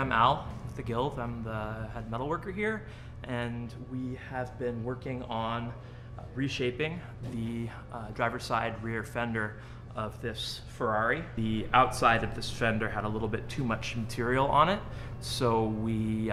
I'm Al with the Guild. I'm the head metal worker here, and we have been working on reshaping the driver's side rear fender of this Ferrari. The outside of this fender had a little bit too much material on it, so we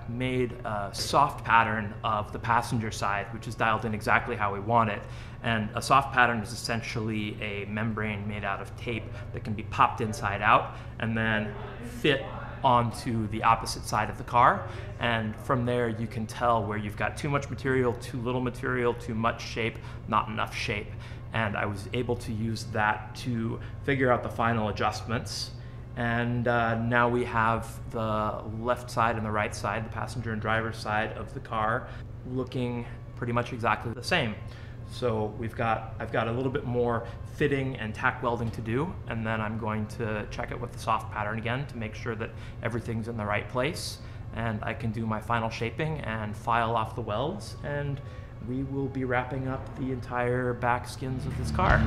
made a soft pattern of the passenger side, which is dialed in exactly how we want it. And a soft pattern is essentially a membrane made out of tape that can be popped inside out and then fit onto the opposite side of the car. And from there you can tell where you've got too much material, too little material, too much shape, not enough shape. And I was able to use that to figure out the final adjustments. And now we have the left side and the right side, the passenger and driver's side of the car, looking pretty much exactly the same. So I've got a little bit more fitting and tack welding to do, and then I'm going to check it with the soft pattern again to make sure that everything's in the right place, and I can do my final shaping and file off the welds, and we will be wrapping up the entire back skins of this car.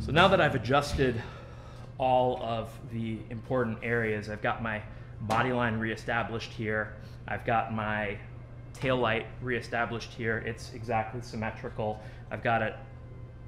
So now that I've adjusted all of the important areas, I've got my body line reestablished here, I've got my tail light reestablished here, it's exactly symmetrical, I've got it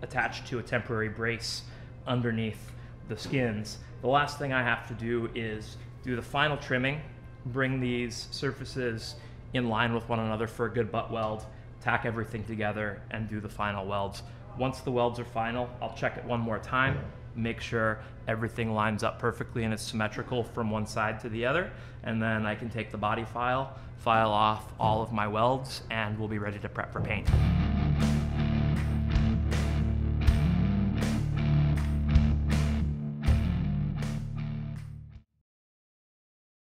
attached to a temporary brace underneath the skins. The last thing I have to do is do the final trimming, bring these surfaces in line with one another for a good butt weld, tack everything together, and do the final welds. Once the welds are final, I'll check it one more time, make sure everything lines up perfectly and is symmetrical from one side to the other, and then I can take the body file off all of my welds, and we'll be ready to prep for paint.